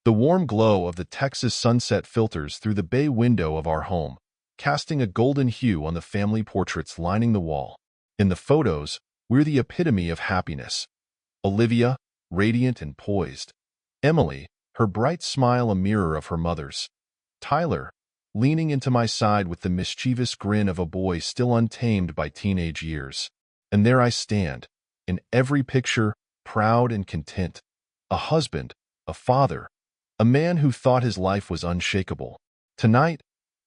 The warm glow of the Texas sunset filters through the bay window of our home, casting a golden hue on the family portraits lining the wall. In the photos, we're the epitome of happiness. Olivia, radiant and poised. Emily, her bright smile a mirror of her mother's. Tyler, leaning into my side with the mischievous grin of a boy still untamed by teenage years. And there I stand, in every picture, proud and content. A husband, a father, a man who thought his life was unshakable. Tonight,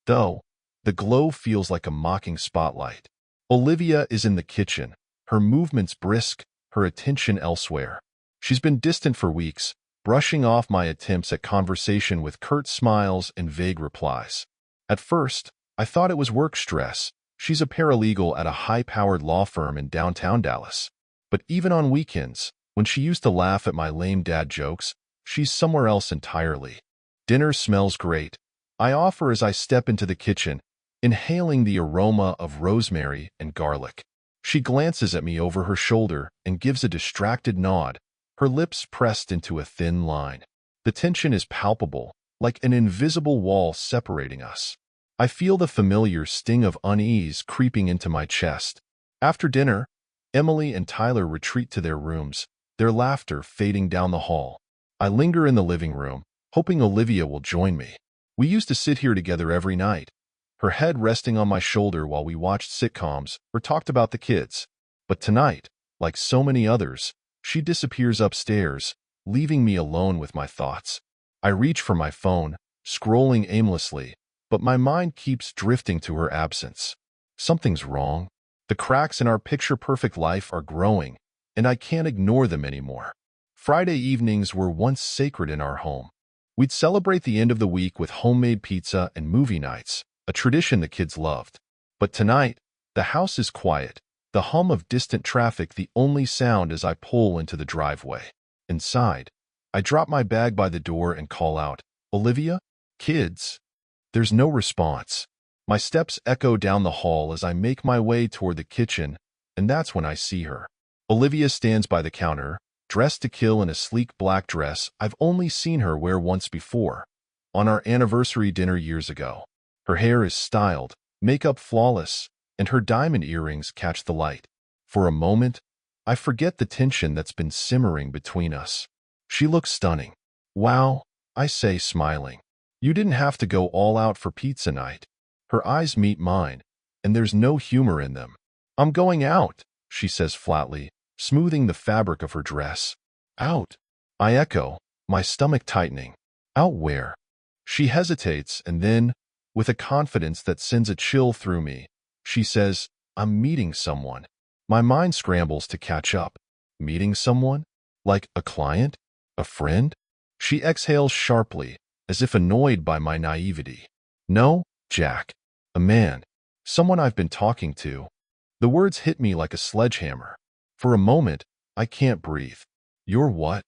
though, the glow feels like a mocking spotlight. Olivia is in the kitchen, her movements brisk, her attention elsewhere. She's been distant for weeks, brushing off my attempts at conversation with curt smiles and vague replies. At first, I thought it was work stress. She's a paralegal at a high-powered law firm in downtown Dallas. But even on weekends, when she used to laugh at my lame dad jokes, she's somewhere else entirely. Dinner smells great, I offer as I step into the kitchen, inhaling the aroma of rosemary and garlic. She glances at me over her shoulder and gives a distracted nod, her lips pressed into a thin line. The tension is palpable, like an invisible wall separating us. I feel the familiar sting of unease creeping into my chest. After dinner, Emily and Tyler retreat to their rooms, their laughter fading down the hall. I linger in the living room, hoping Olivia will join me. We used to sit here together every night, her head resting on my shoulder while we watched sitcoms or talked about the kids. But tonight, like so many others, she disappears upstairs, leaving me alone with my thoughts. I reach for my phone, scrolling aimlessly, but my mind keeps drifting to her absence. Something's wrong. The cracks in our picture-perfect life are growing, and I can't ignore them anymore. Friday evenings were once sacred in our home. We'd celebrate the end of the week with homemade pizza and movie nights, a tradition the kids loved. But tonight, the house is quiet, the hum of distant traffic the only sound as I pull into the driveway. Inside, I drop my bag by the door and call out, "Olivia? Kids?" There's no response. My steps echo down the hall as I make my way toward the kitchen, and that's when I see her. Olivia stands by the counter, dressed to kill in a sleek black dress I've only seen her wear once before, on our anniversary dinner years ago. Her hair is styled, makeup flawless, and her diamond earrings catch the light. For a moment, I forget the tension that's been simmering between us. She looks stunning. "Wow," I say, smiling. "You didn't have to go all out for pizza night." Her eyes meet mine, and there's no humor in them. "I'm going out," she says flatly, smoothing the fabric of her dress. "Out?" I echo, my stomach tightening. "Out where?" She hesitates, and then, with a confidence that sends a chill through me, she says, "I'm meeting someone." My mind scrambles to catch up. Meeting someone? Like a client? A friend? She exhales sharply, as if annoyed by my naivety. "No, Jack. A man. Someone I've been talking to." The words hit me like a sledgehammer. For a moment, I can't breathe. "You're what?"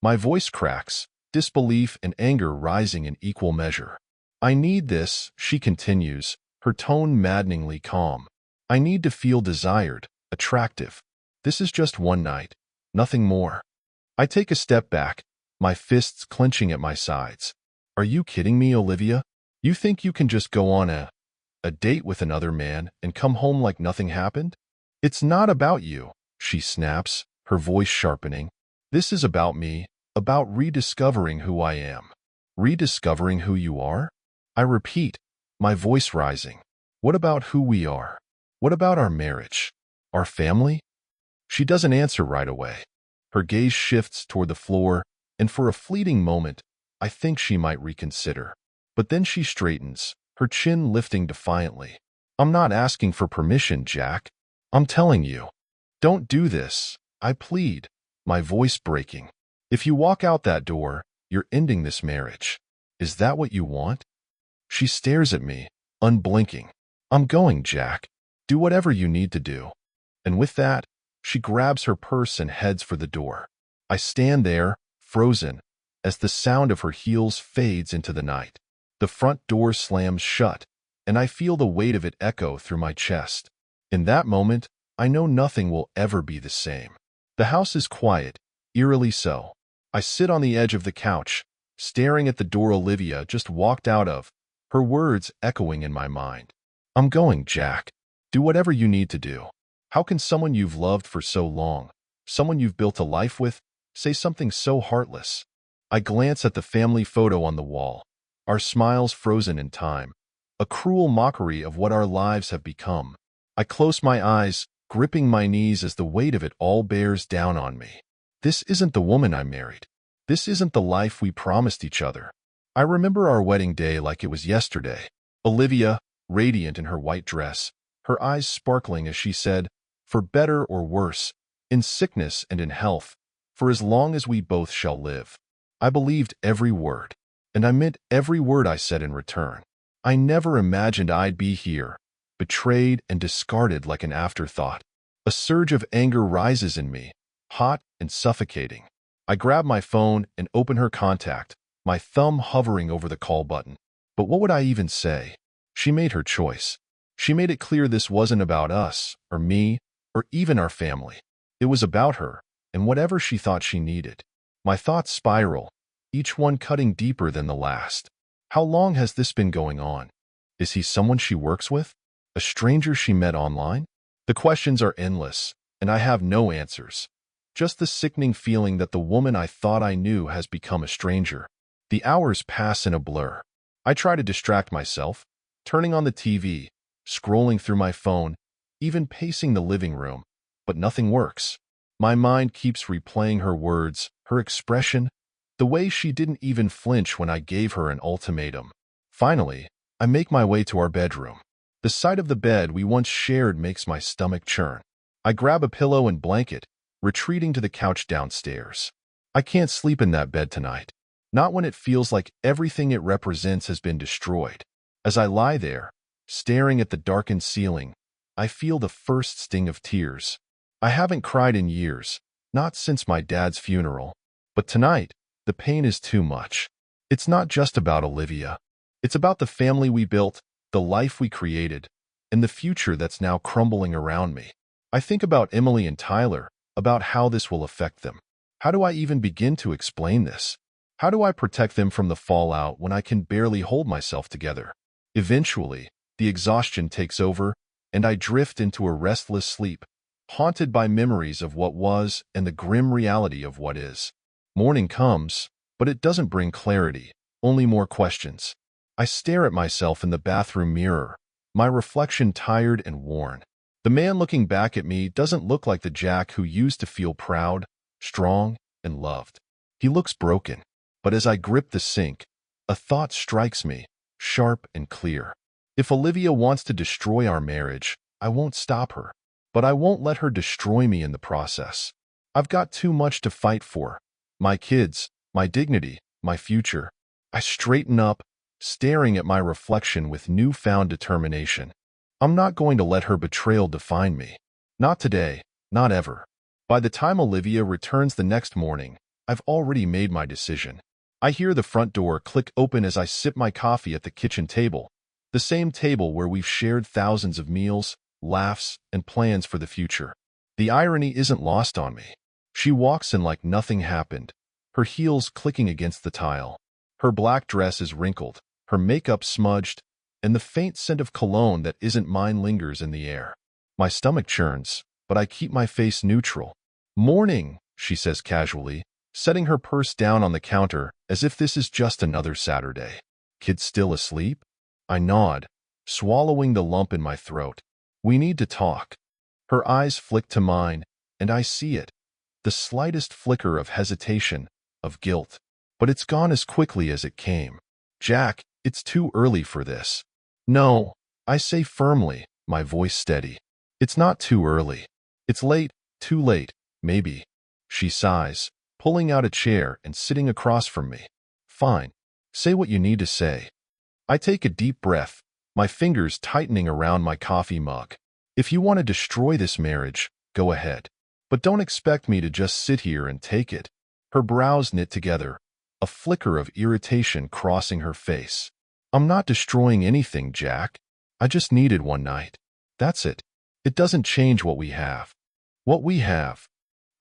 My voice cracks, disbelief and anger rising in equal measure. "I need this," she continues, her tone maddeningly calm. "I need to feel desired, attractive. This is just one night, nothing more." I take a step back, my fists clenching at my sides. "Are you kidding me, Olivia? You think you can just go on a date with another man and come home like nothing happened?" "It's not about you," she snaps, her voice sharpening. "This is about me, about rediscovering who I am." "Rediscovering who you are?" I repeat, my voice rising. "What about who we are? What about our marriage? Our family?" She doesn't answer right away. Her gaze shifts toward the floor, and for a fleeting moment, I think she might reconsider. But then she straightens, her chin lifting defiantly. "I'm not asking for permission, Jack. I'm telling you. Don't do this," I plead, my voice breaking. "If you walk out that door, you're ending this marriage. Is that what you want?" She stares at me, unblinking. "I'm going, Jack. Do whatever you need to do." And with that, she grabs her purse and heads for the door. I stand there, frozen, as the sound of her heels fades into the night. The front door slams shut, and I feel the weight of it echo through my chest. In that moment, I know nothing will ever be the same. The house is quiet, eerily so. I sit on the edge of the couch, staring at the door Olivia just walked out of, her words echoing in my mind. I'm going, Jack. Do whatever you need to do. How can someone you've loved for so long, someone you've built a life with, say something so heartless? I glance at the family photo on the wall, our smiles frozen in time, a cruel mockery of what our lives have become. I close my eyes, gripping my knees as the weight of it all bears down on me. This isn't the woman I married. This isn't the life we promised each other. I remember our wedding day like it was yesterday. Olivia, radiant in her white dress, her eyes sparkling as she said, "For better or worse, in sickness and in health, for as long as we both shall live." I believed every word, and I meant every word I said in return. I never imagined I'd be here, betrayed and discarded like an afterthought. A surge of anger rises in me, hot and suffocating. I grab my phone and open her contact, my thumb hovering over the call button. But what would I even say? She made her choice. She made it clear this wasn't about us, or me, or even our family. It was about her, and whatever she thought she needed. My thoughts spiral, each one cutting deeper than the last. How long has this been going on? Is he someone she works with? A stranger she met online? The questions are endless, and I have no answers. Just the sickening feeling that the woman I thought I knew has become a stranger. The hours pass in a blur. I try to distract myself, turning on the TV, scrolling through my phone, even pacing the living room, but nothing works. My mind keeps replaying her words, her expression, the way she didn't even flinch when I gave her an ultimatum. Finally, I make my way to our bedroom. The sight of the bed we once shared makes my stomach churn. I grab a pillow and blanket, retreating to the couch downstairs. I can't sleep in that bed tonight. Not when it feels like everything it represents has been destroyed. As I lie there, staring at the darkened ceiling, I feel the first sting of tears. I haven't cried in years, not since my dad's funeral. But tonight, the pain is too much. It's not just about Olivia. It's about the family we built, the life we created, and the future that's now crumbling around me. I think about Emily and Tyler, about how this will affect them. How do I even begin to explain this? How do I protect them from the fallout when I can barely hold myself together? Eventually, the exhaustion takes over, and I drift into a restless sleep, haunted by memories of what was and the grim reality of what is. Morning comes, but it doesn't bring clarity, only more questions. I stare at myself in the bathroom mirror, my reflection tired and worn. The man looking back at me doesn't look like the Jack who used to feel proud, strong, and loved. He looks broken. But as I grip the sink, a thought strikes me, sharp and clear. If Olivia wants to destroy our marriage, I won't stop her. But I won't let her destroy me in the process. I've got too much to fight for. My kids, my dignity, my future. I straighten up, staring at my reflection with newfound determination. I'm not going to let her betrayal define me. Not today, not ever. By the time Olivia returns the next morning, I've already made my decision. I hear the front door click open as I sip my coffee at the kitchen table, the same table where we've shared thousands of meals, laughs, and plans for the future. The irony isn't lost on me. She walks in like nothing happened, her heels clicking against the tile. Her black dress is wrinkled, her makeup smudged, and the faint scent of cologne that isn't mine lingers in the air. My stomach churns, but I keep my face neutral. "Morning," she says casually, setting her purse down on the counter as if this is just another Saturday. "Kids still asleep?" I nod, swallowing the lump in my throat. "We need to talk." Her eyes flick to mine, and I see it. The slightest flicker of hesitation, of guilt. But it's gone as quickly as it came. "Jack, it's too early for this." "No," I say firmly, my voice steady. "It's not too early. It's late, too late, maybe." She sighs, pulling out a chair and sitting across from me. "Fine. Say what you need to say." I take a deep breath, my fingers tightening around my coffee mug. "If you want to destroy this marriage, go ahead. But don't expect me to just sit here and take it." Her brows knit together, a flicker of irritation crossing her face. "I'm not destroying anything, Jack. I just needed one night. That's it. It doesn't change what we have." "What we have?"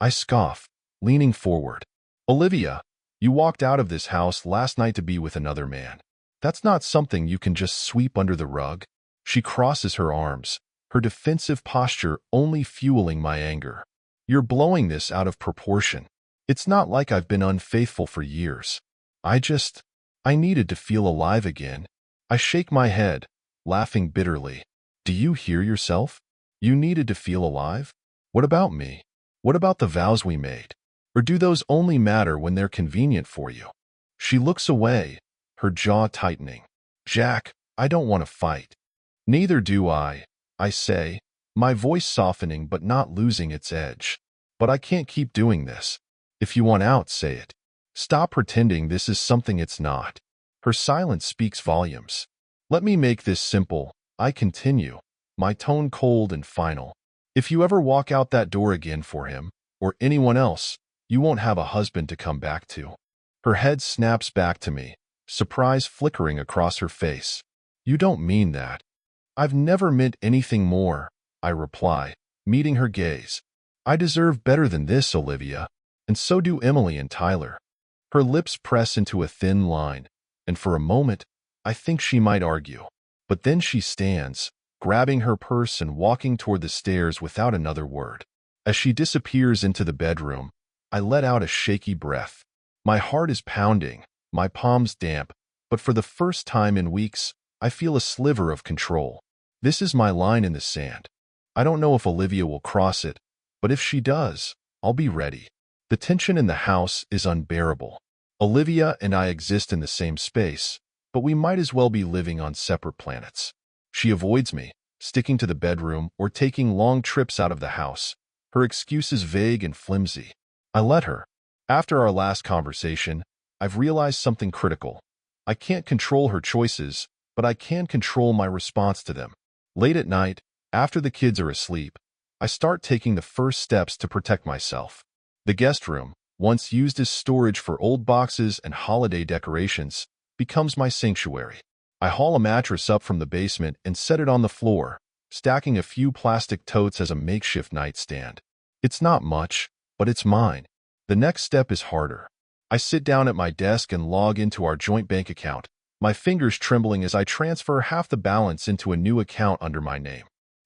I scoff, leaning forward. "Olivia, You walked out of this house last night to be with another man. That's not something you can just sweep under the rug. She crosses her arms, her defensive posture only fueling my anger. You're blowing this out of proportion. It's not like I've been unfaithful for years. I needed to feel alive again. I shake my head, laughing bitterly. Do you hear yourself? You needed to feel alive? What about me? What about the vows we made? Or do those only matter when they're convenient for you? She looks away, her jaw tightening. Jack, I don't want to fight. Neither do I say, my voice softening but not losing its edge. But I can't keep doing this. If you want out, say it. Stop pretending this is something it's not. Her silence speaks volumes. Let me make this simple, I continue, my tone cold and final. If you ever walk out that door again for him, or anyone else, you won't have a husband to come back to. Her head snaps back to me, surprise flickering across her face. You don't mean that. I've never meant anything more, I reply, meeting her gaze. I deserve better than this, Olivia, and so do Emily and Tyler. Her lips press into a thin line, and for a moment, I think she might argue. But then she stands, grabbing her purse and walking toward the stairs without another word. As she disappears into the bedroom, I let out a shaky breath. My heart is pounding, my palms damp, but for the first time in weeks, I feel a sliver of control. This is my line in the sand. I don't know if Olivia will cross it, but if she does, I'll be ready. The tension in the house is unbearable. Olivia and I exist in the same space, but we might as well be living on separate planets. She avoids me, sticking to the bedroom or taking long trips out of the house, her excuses vague and flimsy. I let her. After our last conversation, I've realized something critical. I can't control her choices, but I can control my response to them. Late at night, after the kids are asleep, I start taking the first steps to protect myself. The guest room, once used as storage for old boxes and holiday decorations, becomes my sanctuary. I haul a mattress up from the basement and set it on the floor, stacking a few plastic totes as a makeshift nightstand. It's not much, but it's mine. The next step is harder. I sit down at my desk and log into our joint bank account, my fingers trembling as I transfer half the balance into a new account under my name.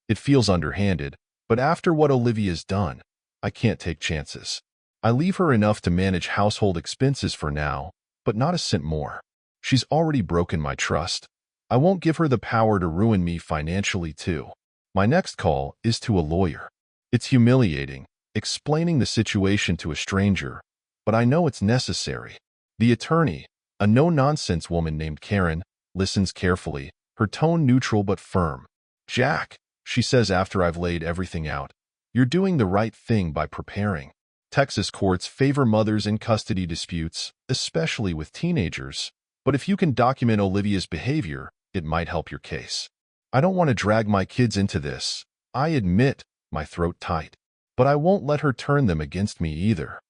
It feels underhanded, but after what Olivia's done, I can't take chances. I leave her enough to manage household expenses for now, but not a cent more. She's already broken my trust. I won't give her the power to ruin me financially too. My next call is to a lawyer. It's humiliating, explaining the situation to a stranger, but I know it's necessary. The attorney, a no-nonsense woman named Karen, listens carefully, her tone neutral but firm. Jack, she says after I've laid everything out, you're doing the right thing by preparing. Texas courts favor mothers in custody disputes, especially with teenagers, but if you can document Olivia's behavior, it might help your case. I don't want to drag my kids into this, I admit, my throat tight, but I won't let her turn them against me either.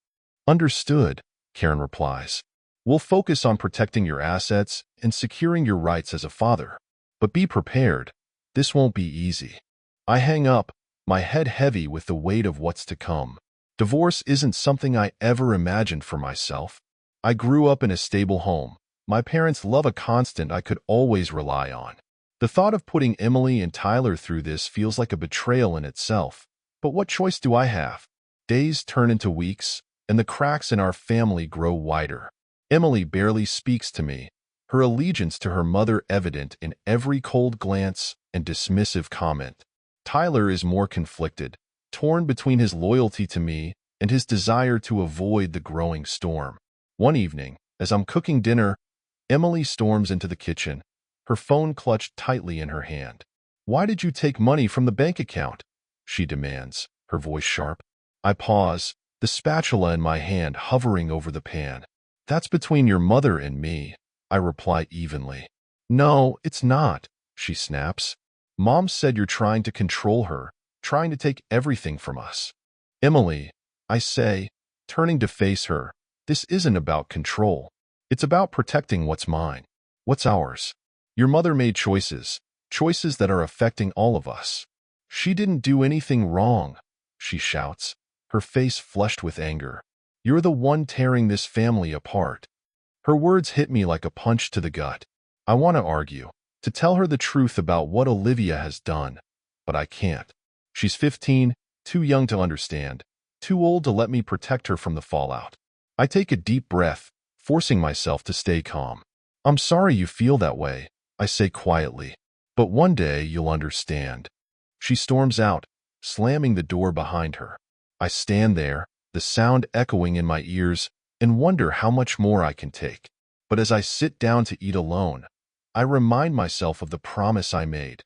Understood, Karen replies. We'll focus on protecting your assets and securing your rights as a father. But be prepared, this won't be easy. I hang up, my head heavy with the weight of what's to come. Divorce isn't something I ever imagined for myself. I grew up in a stable home. My parents' love a constant I could always rely on. The thought of putting Emily and Tyler through this feels like a betrayal in itself. But what choice do I have? Days turn into weeks, and the cracks in our family grow wider. Emily barely speaks to me, her allegiance to her mother evident in every cold glance and dismissive comment. Tyler is more conflicted, torn between his loyalty to me and his desire to avoid the growing storm. One evening, as I'm cooking dinner, Emily storms into the kitchen, her phone clutched tightly in her hand. "Why did you take money from the bank account?" she demands, her voice sharp. I pause, the spatula in my hand hovering over the pan. "That's between your mother and me," I reply evenly. "No, it's not," she snaps. "Mom said you're trying to control her, trying to take everything from us." "Emily," I say, turning to face her, "this isn't about control. It's about protecting what's mine, what's ours. Your mother made choices, choices that are affecting all of us. She didn't do anything wrong," she shouts, her face flushed with anger. You're the one tearing this family apart. Her words hit me like a punch to the gut. I want to argue, to tell her the truth about what Olivia has done, but I can't. She's 15, too young to understand, too old to let me protect her from the fallout. I take a deep breath, forcing myself to stay calm. I'm sorry you feel that way, I say quietly, but one day you'll understand. She storms out, slamming the door behind her. I stand there, the sound echoing in my ears, and wonder how much more I can take. But as I sit down to eat alone, I remind myself of the promise I made.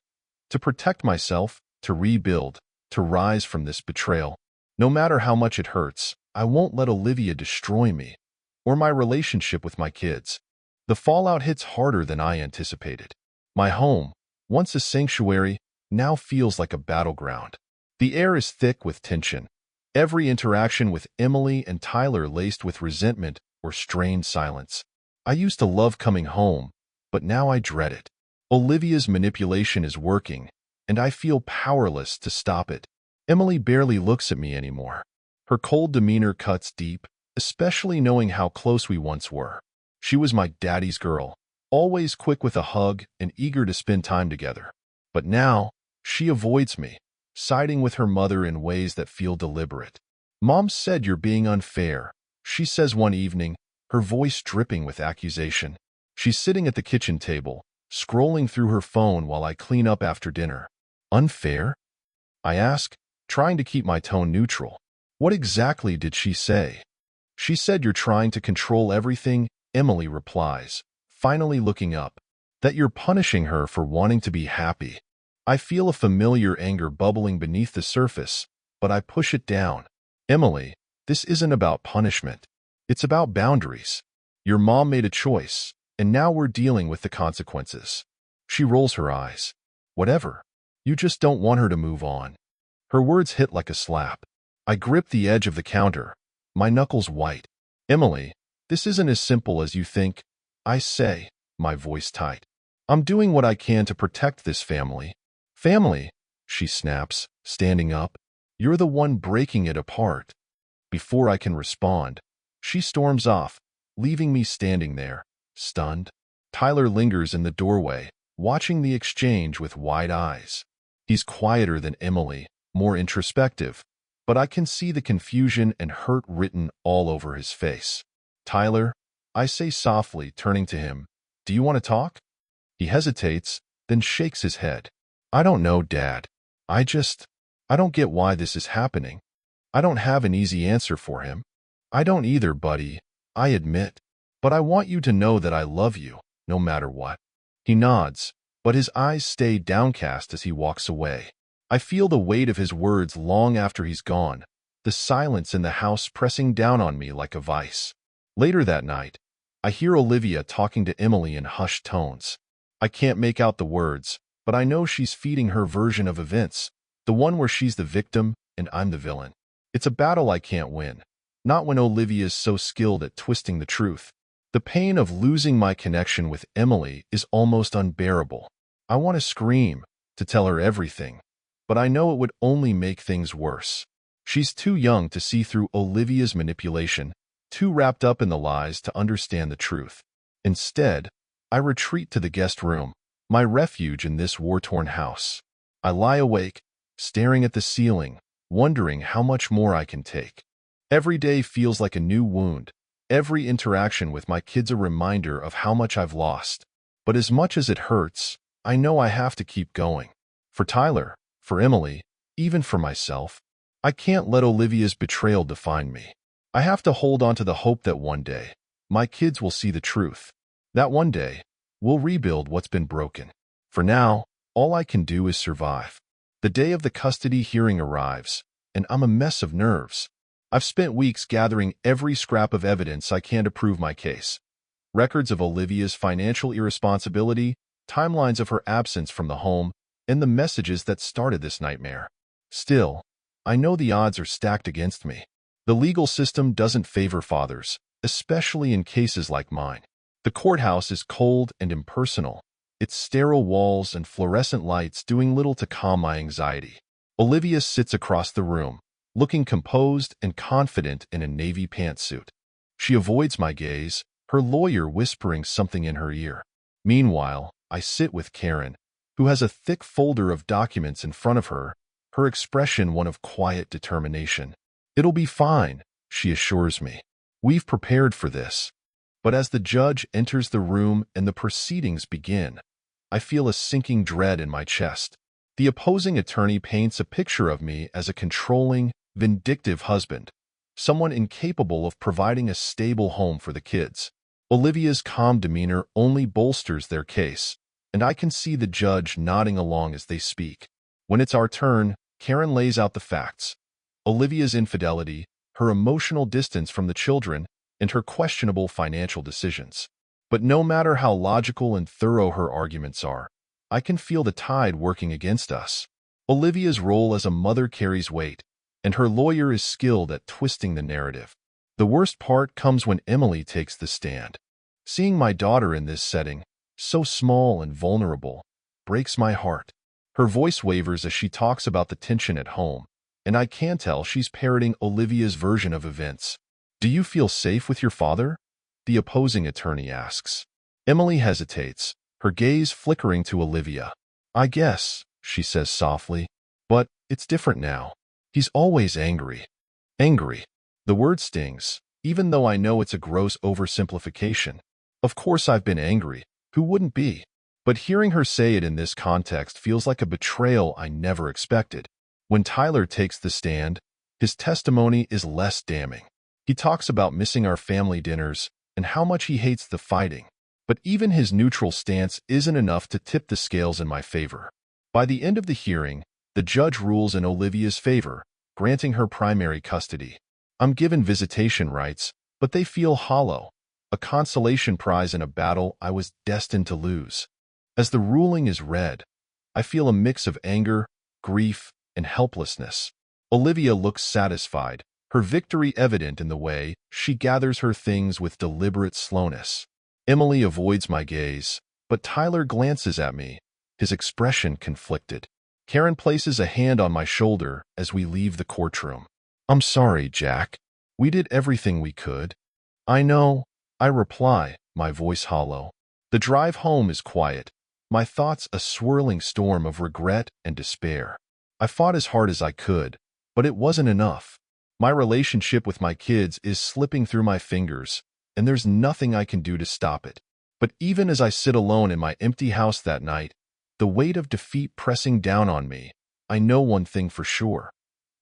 To protect myself, to rebuild, to rise from this betrayal. No matter how much it hurts, I won't let Olivia destroy me, or my relationship with my kids. The fallout hits harder than I anticipated. My home, once a sanctuary, now feels like a battleground. The air is thick with tension. Every interaction with Emily and Tyler laced with resentment or strained silence. I used to love coming home, but now I dread it. Olivia's manipulation is working, and I feel powerless to stop it. Emily barely looks at me anymore. Her cold demeanor cuts deep, especially knowing how close we once were. She was my daddy's girl, always quick with a hug and eager to spend time together. But now, she avoids me, siding with her mother in ways that feel deliberate. Mom said you're being unfair, she says one evening, her voice dripping with accusation. She's sitting at the kitchen table, scrolling through her phone while I clean up after dinner. Unfair? I ask, trying to keep my tone neutral. What exactly did she say? She said you're trying to control everything, Emily replies, finally looking up. That you're punishing her for wanting to be happy. I feel a familiar anger bubbling beneath the surface, but I push it down. Emily, this isn't about punishment. It's about boundaries. Your mom made a choice, and now we're dealing with the consequences. She rolls her eyes. Whatever. You just don't want her to move on. Her words hit like a slap. I grip the edge of the counter, my knuckles white. Emily, this isn't as simple as you think, I say, my voice tight. I'm doing what I can to protect this family. Family, she snaps, standing up. You're the one breaking it apart. Before I can respond, she storms off, leaving me standing there, stunned. Tyler lingers in the doorway, watching the exchange with wide eyes. He's quieter than Emily, more introspective, but I can see the confusion and hurt written all over his face. Tyler, I say softly, turning to him, do you want to talk? He hesitates, then shakes his head. I don't know, Dad. I don't get why this is happening. I don't have an easy answer for him. I don't either, buddy, I admit. But I want you to know that I love you, no matter what. He nods, but his eyes stay downcast as he walks away. I feel the weight of his words long after he's gone, the silence in the house pressing down on me like a vice. Later that night, I hear Olivia talking to Emily in hushed tones. I can't make out the words, but I know she's feeding her version of events, the one where she's the victim and I'm the villain. It's a battle I can't win, not when Olivia's so skilled at twisting the truth. The pain of losing my connection with Emily is almost unbearable. I want to scream, to tell her everything, but I know it would only make things worse. She's too young to see through Olivia's manipulation, too wrapped up in the lies to understand the truth. Instead, I retreat to the guest room, my refuge in this war-torn house. I lie awake, staring at the ceiling, wondering how much more I can take. Every day feels like a new wound. Every interaction with my kids a reminder of how much I've lost. But as much as it hurts, I know I have to keep going. For Tyler, for Emily, even for myself, I can't let Olivia's betrayal define me. I have to hold on to the hope that one day, my kids will see the truth. That one day, we'll rebuild what's been broken. For now, all I can do is survive. The day of the custody hearing arrives, and I'm a mess of nerves. I've spent weeks gathering every scrap of evidence I can to prove my case. Records of Olivia's financial irresponsibility, timelines of her absence from the home, and the messages that started this nightmare. Still, I know the odds are stacked against me. The legal system doesn't favor fathers, especially in cases like mine. The courthouse is cold and impersonal, its sterile walls and fluorescent lights doing little to calm my anxiety. Olivia sits across the room, looking composed and confident in a navy pantsuit. She avoids my gaze, her lawyer whispering something in her ear. Meanwhile, I sit with Karen, who has a thick folder of documents in front of her, her expression one of quiet determination. "It'll be fine," she assures me. "We've prepared for this." But as the judge enters the room and the proceedings begin, I feel a sinking dread in my chest. The opposing attorney paints a picture of me as a controlling, vindictive husband, someone incapable of providing a stable home for the kids. Olivia's calm demeanor only bolsters their case, and I can see the judge nodding along as they speak. When it's our turn, Karen lays out the facts. Olivia's infidelity, her emotional distance from the children, and her questionable financial decisions. But no matter how logical and thorough her arguments are, I can feel the tide working against us. Olivia's role as a mother carries weight, and her lawyer is skilled at twisting the narrative. The worst part comes when Emily takes the stand. Seeing my daughter in this setting, so small and vulnerable, breaks my heart. Her voice wavers as she talks about the tension at home, and I can tell she's parroting Olivia's version of events. "Do you feel safe with your father?" the opposing attorney asks. Emily hesitates, her gaze flickering to Olivia. "I guess," she says softly, "but it's different now. He's always angry." Angry. The word stings, even though I know it's a gross oversimplification. Of course I've been angry. Who wouldn't be? But hearing her say it in this context feels like a betrayal I never expected. When Tyler takes the stand, his testimony is less damning. He talks about missing our family dinners and how much he hates the fighting. But even his neutral stance isn't enough to tip the scales in my favor. By the end of the hearing, the judge rules in Olivia's favor, granting her primary custody. I'm given visitation rights, but they feel hollow, a consolation prize in a battle I was destined to lose. As the ruling is read, I feel a mix of anger, grief, and helplessness. Olivia looks satisfied, her victory evident in the way she gathers her things with deliberate slowness. Emily avoids my gaze, but Tyler glances at me, his expression conflicted. Karen places a hand on my shoulder as we leave the courtroom. "I'm sorry, Jack. We did everything we could." "I know," I reply, my voice hollow. The drive home is quiet, my thoughts a swirling storm of regret and despair. I fought as hard as I could, but it wasn't enough. My relationship with my kids is slipping through my fingers, and there's nothing I can do to stop it. But even as I sit alone in my empty house that night, the weight of defeat pressing down on me, I know one thing for sure.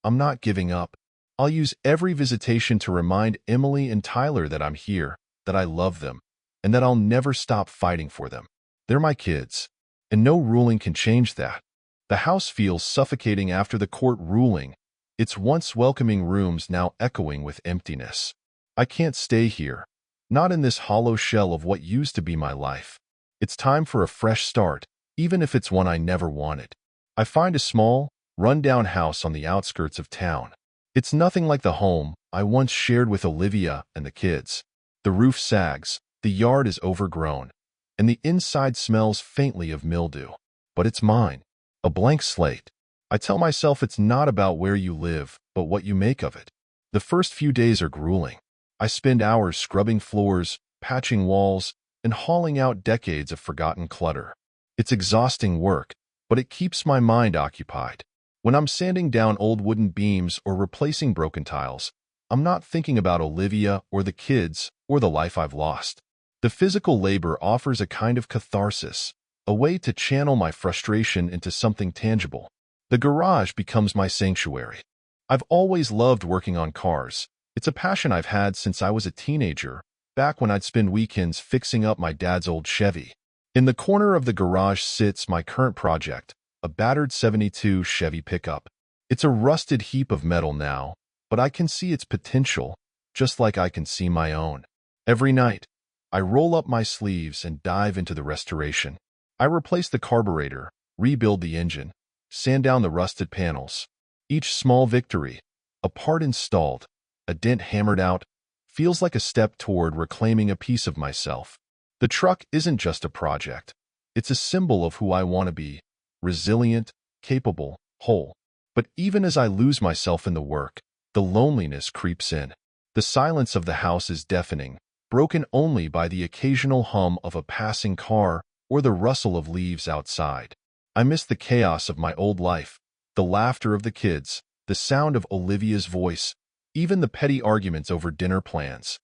I'm not giving up. I'll use every visitation to remind Emily and Tyler that I'm here, that I love them, and that I'll never stop fighting for them. They're my kids, and no ruling can change that. The house feels suffocating after the court ruling, its once welcoming rooms now echoing with emptiness. I can't stay here, not in this hollow shell of what used to be my life. It's time for a fresh start, even if it's one I never wanted. I find a small, run-down house on the outskirts of town. It's nothing like the home I once shared with Olivia and the kids. The roof sags, the yard is overgrown, and the inside smells faintly of mildew. But it's mine, a blank slate. I tell myself it's not about where you live, but what you make of it. The first few days are grueling. I spend hours scrubbing floors, patching walls, and hauling out decades of forgotten clutter. It's exhausting work, but it keeps my mind occupied. When I'm sanding down old wooden beams or replacing broken tiles, I'm not thinking about Olivia or the kids or the life I've lost. The physical labor offers a kind of catharsis, a way to channel my frustration into something tangible. The garage becomes my sanctuary. I've always loved working on cars. It's a passion I've had since I was a teenager, back when I'd spend weekends fixing up my dad's old Chevy. In the corner of the garage sits my current project, a battered '72 Chevy pickup. It's a rusted heap of metal now, but I can see its potential, just like I can see my own. Every night, I roll up my sleeves and dive into the restoration. I replace the carburetor, rebuild the engine, sand down the rusted panels. Each small victory, a part installed, a dent hammered out, feels like a step toward reclaiming a piece of myself. The truck isn't just a project. It's a symbol of who I want to be: resilient, capable, whole. But even as I lose myself in the work, the loneliness creeps in. The silence of the house is deafening, broken only by the occasional hum of a passing car or the rustle of leaves outside. I miss the chaos of my old life, the laughter of the kids, the sound of Olivia's voice, even the petty arguments over dinner plans.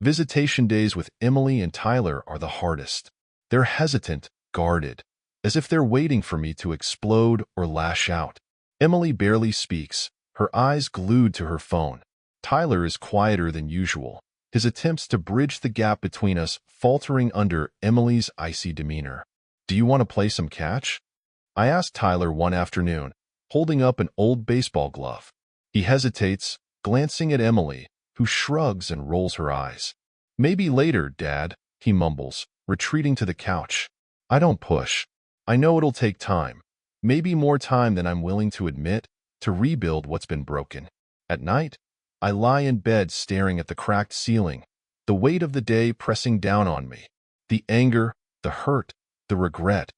Visitation days with Emily and Tyler are the hardest. They're hesitant, guarded, as if they're waiting for me to explode or lash out. Emily barely speaks, her eyes glued to her phone. Tyler is quieter than usual, his attempts to bridge the gap between us faltering under Emily's icy demeanor. "Do you want to play some catch?" I asked Tyler one afternoon, holding up an old baseball glove. He hesitates, glancing at Emily, who shrugs and rolls her eyes. "Maybe later, Dad," he mumbles, retreating to the couch. I don't push. I know it'll take time, maybe more time than I'm willing to admit, to rebuild what's been broken. At night, I lie in bed staring at the cracked ceiling, the weight of the day pressing down on me. The anger, the hurt, the regret.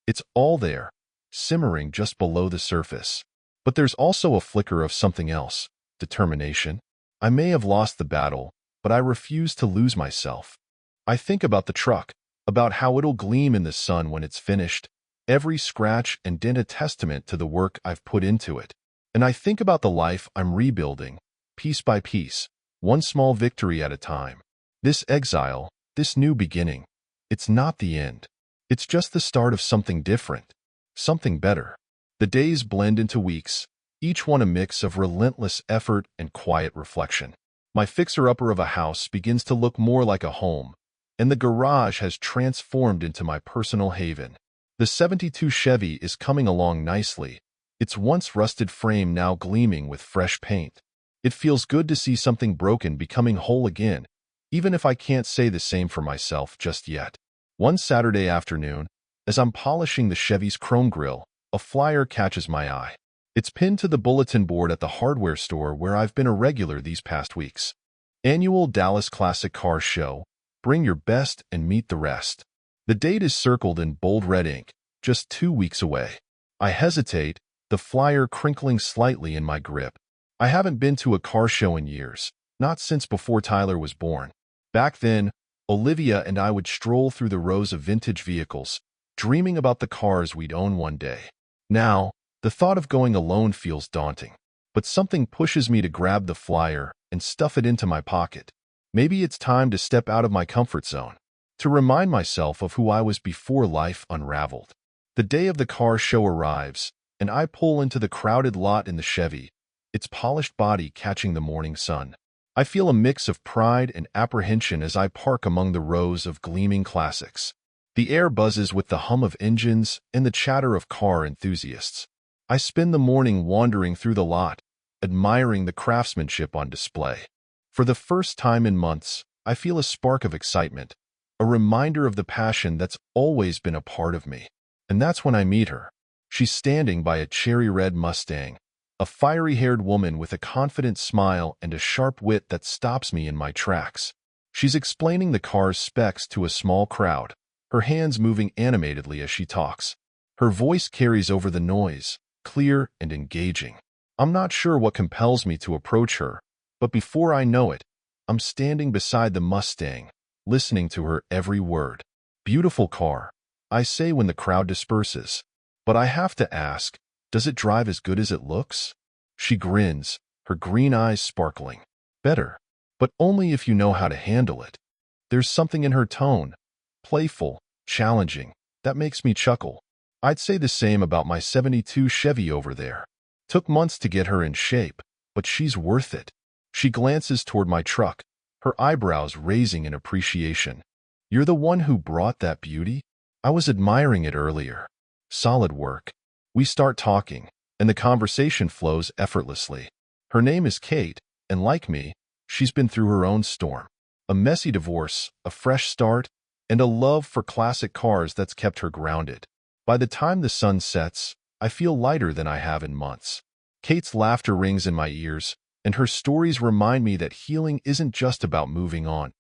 It's all there, simmering just below the surface. But there's also a flicker of something else, determination. I may have lost the battle, but I refuse to lose myself. I think about the truck, about how it'll gleam in the sun when it's finished, every scratch and dent a testament to the work I've put into it. And I think about the life I'm rebuilding, piece by piece, one small victory at a time. This exile, this new beginning, it's not the end. It's just the start of something different, something better. The days blend into weeks, each one a mix of relentless effort and quiet reflection. My fixer-upper of a house begins to look more like a home, and the garage has transformed into my personal haven. The '72 Chevy is coming along nicely, its once rusted frame now gleaming with fresh paint. It feels good to see something broken becoming whole again, even if I can't say the same for myself just yet. One Saturday afternoon, as I'm polishing the Chevy's chrome grille, a flyer catches my eye. It's pinned to the bulletin board at the hardware store where I've been a regular these past weeks. Annual Dallas Classic Car Show. Bring your best and meet the rest. The date is circled in bold red ink, just 2 weeks away. I hesitate, the flyer crinkling slightly in my grip. I haven't been to a car show in years, not since before Tyler was born. Back then, Olivia and I would stroll through the rows of vintage vehicles, dreaming about the cars we'd own one day. Now, the thought of going alone feels daunting, but something pushes me to grab the flyer and stuff it into my pocket. Maybe it's time to step out of my comfort zone, to remind myself of who I was before life unraveled. The day of the car show arrives, and I pull into the crowded lot in the Chevy, its polished body catching the morning sun. I feel a mix of pride and apprehension as I park among the rows of gleaming classics. The air buzzes with the hum of engines and the chatter of car enthusiasts. I spend the morning wandering through the lot, admiring the craftsmanship on display. For the first time in months, I feel a spark of excitement, a reminder of the passion that's always been a part of me. And that's when I meet her. She's standing by a cherry-red Mustang, a fiery-haired woman with a confident smile and a sharp wit that stops me in my tracks. She's explaining the car's specs to a small crowd, her hands moving animatedly as she talks. Her voice carries over the noise, clear and engaging. I'm not sure what compels me to approach her, but before I know it, I'm standing beside the Mustang, listening to her every word. "Beautiful car," I say when the crowd disperses. But I have to ask, does it drive as good as it looks? She grins, her green eyes sparkling. "Better, but only if you know how to handle it." There's something in her tone, playful, challenging, that makes me chuckle. I'd say the same about my '72 Chevy over there. Took months to get her in shape, but she's worth it. She glances toward my truck, her eyebrows raising in appreciation. "You're the one who brought that beauty? I was admiring it earlier." Solid work. We start talking, and the conversation flows effortlessly. Her name is Kate, and like me, she's been through her own storm. A messy divorce, a fresh start, and a love for classic cars that's kept her grounded. By the time the sun sets, I feel lighter than I have in months. Kate's laughter rings in my ears, and her stories remind me that healing isn't just about moving on.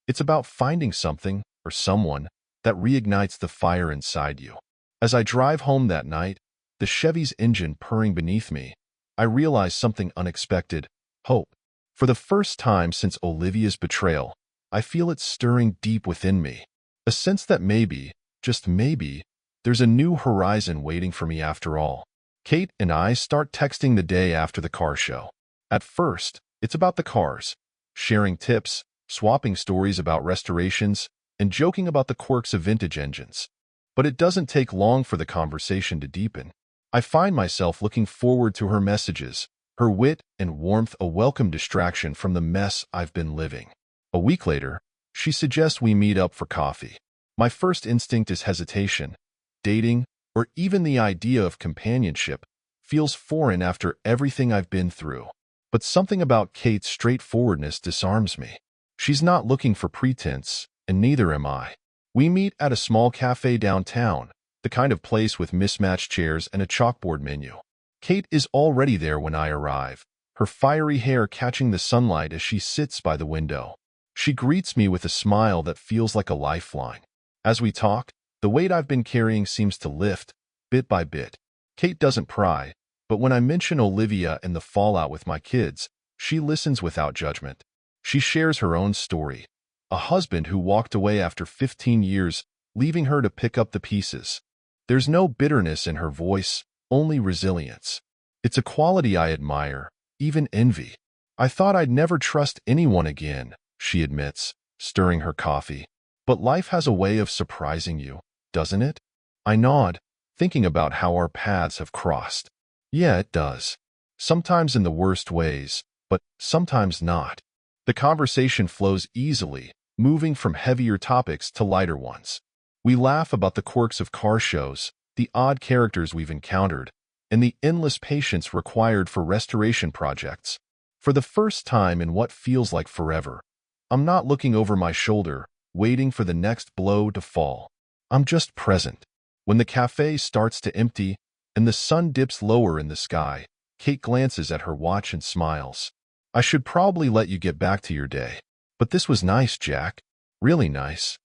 It's about finding something, or someone, that reignites the fire inside you. As I drive home that night, the Chevy's engine purring beneath me, I realize something unexpected: hope. For the first time since Olivia's betrayal, I feel it stirring deep within me. A sense that maybe, just maybe, there's a new horizon waiting for me after all. Kate and I start texting the day after the car show. At first, it's about the cars, sharing tips, swapping stories about restorations, and joking about the quirks of vintage engines. But it doesn't take long for the conversation to deepen. I find myself looking forward to her messages, her wit and warmth a welcome distraction from the mess I've been living. A week later, she suggests we meet up for coffee. My first instinct is hesitation. Dating, or even the idea of companionship, feels foreign after everything I've been through. But something about Kate's straightforwardness disarms me. She's not looking for pretense, and neither am I. We meet at a small cafe downtown, the kind of place with mismatched chairs and a chalkboard menu. Kate is already there when I arrive, her fiery hair catching the sunlight as she sits by the window. She greets me with a smile that feels like a lifeline. As we talk, the weight I've been carrying seems to lift, bit by bit. Kate doesn't pry, but when I mention Olivia and the fallout with my kids, she listens without judgment. She shares her own story: a husband who walked away after 15 years, leaving her to pick up the pieces. There's no bitterness in her voice, only resilience. It's a quality I admire, even envy. I thought I'd never trust anyone again, she admits, stirring her coffee. But life has a way of surprising you, doesn't it? I nod, thinking about how our paths have crossed. Yeah, it does. Sometimes in the worst ways, but sometimes not. The conversation flows easily, moving from heavier topics to lighter ones. We laugh about the quirks of car shows, the odd characters we've encountered, and the endless patience required for restoration projects. For the first time in what feels like forever, I'm not looking over my shoulder, waiting for the next blow to fall. I'm just present. When the cafe starts to empty and the sun dips lower in the sky, Kate glances at her watch and smiles. I should probably let you get back to your day. But this was nice, Jack. Really nice.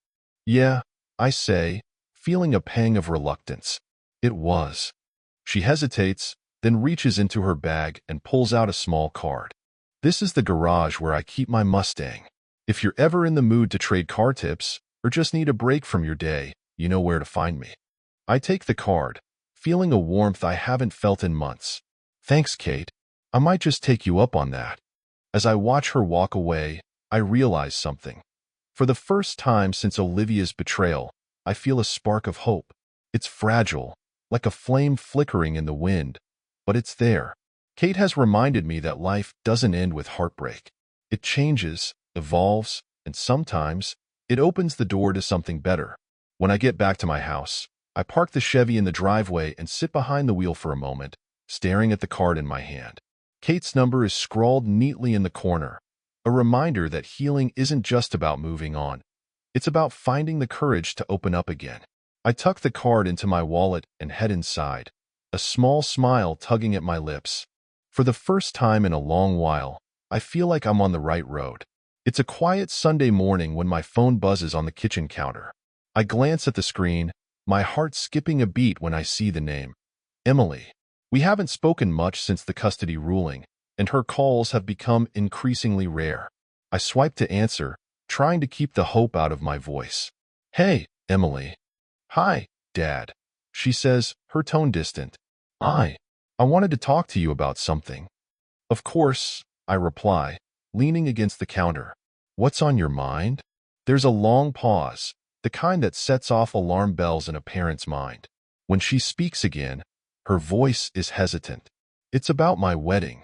Yeah, I say, feeling a pang of reluctance. It was. She hesitates, then reaches into her bag and pulls out a small card. This is the garage where I keep my Mustang. If you're ever in the mood to trade car tips, or just need a break from your day, you know where to find me. I take the card, feeling a warmth I haven't felt in months. Thanks, Kate. I might just take you up on that. As I watch her walk away, I realize something. For the first time since Olivia's betrayal, I feel a spark of hope. It's fragile, like a flame flickering in the wind, but it's there. Kate has reminded me that life doesn't end with heartbreak. It changes, evolves, and sometimes it opens the door to something better. When I get back to my house, I park the Chevy in the driveway and sit behind the wheel for a moment, staring at the card in my hand. Kate's number is scrawled neatly in the corner, a reminder that healing isn't just about moving on. It's about finding the courage to open up again. I tuck the card into my wallet and head inside, a small smile tugging at my lips. For the first time in a long while, I feel like I'm on the right road. It's a quiet Sunday morning when my phone buzzes on the kitchen counter. I glance at the screen, my heart skipping a beat when I see the name. Emily. We haven't spoken much since the custody ruling, and her calls have become increasingly rare. I swipe to answer, trying to keep the hope out of my voice. Hey, Emily. Hi, Dad, she says, her tone distant. I wanted to talk to you about something. Of course, I reply, leaning against the counter. What's on your mind? There's a long pause, the kind that sets off alarm bells in a parent's mind. When she speaks again, her voice is hesitant. It's about my wedding.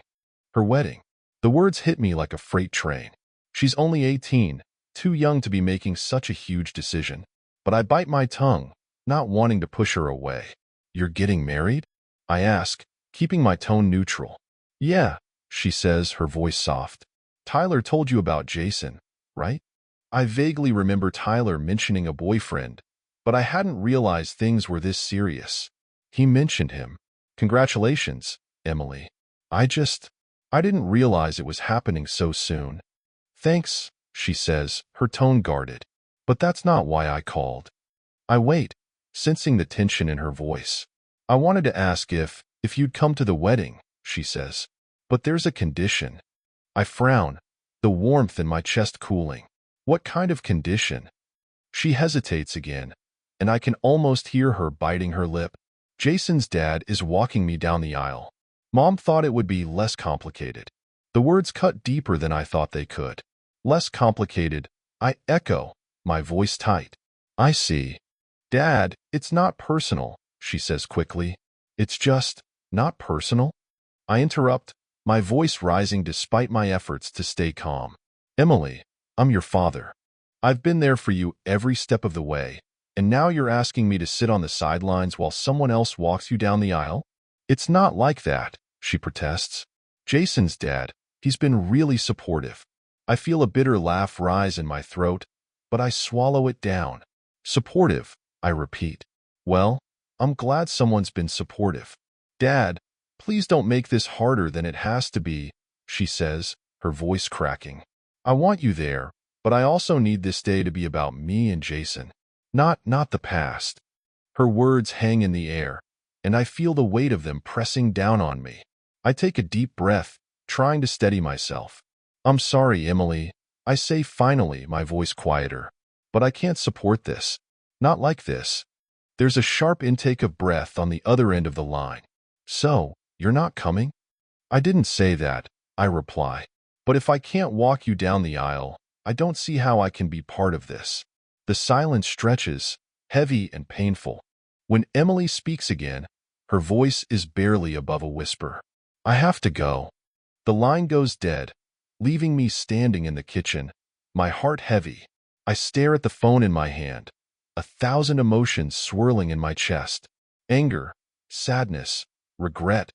Her wedding. The words hit me like a freight train. She's only 18, too young to be making such a huge decision. But I bite my tongue, not wanting to push her away. You're getting married? I ask, keeping my tone neutral. Yeah, she says, her voice soft. Tyler told you about Jason, right? I vaguely remember Tyler mentioning a boyfriend, but I hadn't realized things were this serious. He mentioned him. Congratulations, Emily. I didn't realize it was happening so soon. Thanks, she says, her tone guarded. But that's not why I called. I wait, sensing the tension in her voice. I wanted to ask if you'd come to the wedding, she says. But there's a condition. I frown, the warmth in my chest cooling. What kind of condition? She hesitates again, and I can almost hear her biting her lip. Jason's dad is walking me down the aisle. Mom thought it would be less complicated. The words cut deeper than I thought they could. Less complicated, I echo, my voice tight. I see. Dad, it's not personal, she says quickly. It's just not personal? I interrupt, my voice rising despite my efforts to stay calm. Emily, I'm your father. I've been there for you every step of the way, and now you're asking me to sit on the sidelines while someone else walks you down the aisle? It's not like that, she protests. Jason's dad, he's been really supportive. I feel a bitter laugh rise in my throat, but I swallow it down. Supportive, I repeat. Well, I'm glad someone's been supportive. Dad, please don't make this harder than it has to be, she says, her voice cracking. I want you there, but I also need this day to be about me and Jason, not the past. Her words hang in the air, and I feel the weight of them pressing down on me. I take a deep breath, trying to steady myself. I'm sorry, Emily, I say finally, my voice quieter. But I can't support this. Not like this. There's a sharp intake of breath on the other end of the line. So, you're not coming? I didn't say that, I reply. But if I can't walk you down the aisle, I don't see how I can be part of this. The silence stretches, heavy and painful. When Emily speaks again, her voice is barely above a whisper. I have to go. The line goes dead, leaving me standing in the kitchen, my heart heavy. I stare at the phone in my hand, 1,000 emotions swirling in my chest. Anger, sadness, regret.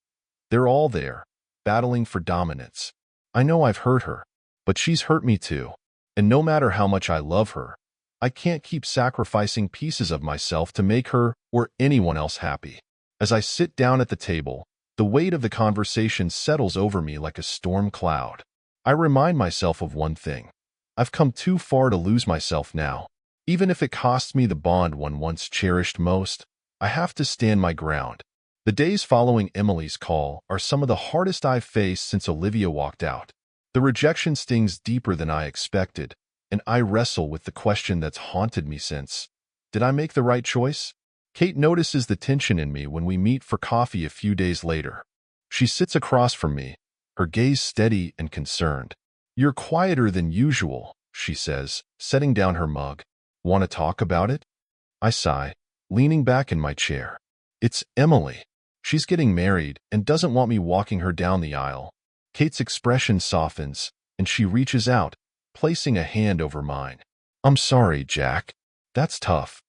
They're all there, battling for dominance. I know I've hurt her, but she's hurt me too. And no matter how much I love her, I can't keep sacrificing pieces of myself to make her or anyone else happy. As I sit down at the table, the weight of the conversation settles over me like a storm cloud. I remind myself of one thing. I've come too far to lose myself now. Even if it costs me the bond one once cherished most, I have to stand my ground. The days following Emily's call are some of the hardest I've faced since Olivia walked out. The rejection stings deeper than I expected, and I wrestle with the question that's haunted me since. Did I make the right choice? Kate notices the tension in me when we meet for coffee a few days later. She sits across from me, her gaze steady and concerned. You're quieter than usual, she says, setting down her mug. Want to talk about it? I sigh, leaning back in my chair. It's Emily. She's getting married and doesn't want me walking her down the aisle. Kate's expression softens, and she reaches out, placing a hand over mine. I'm sorry, Jack. That's tough.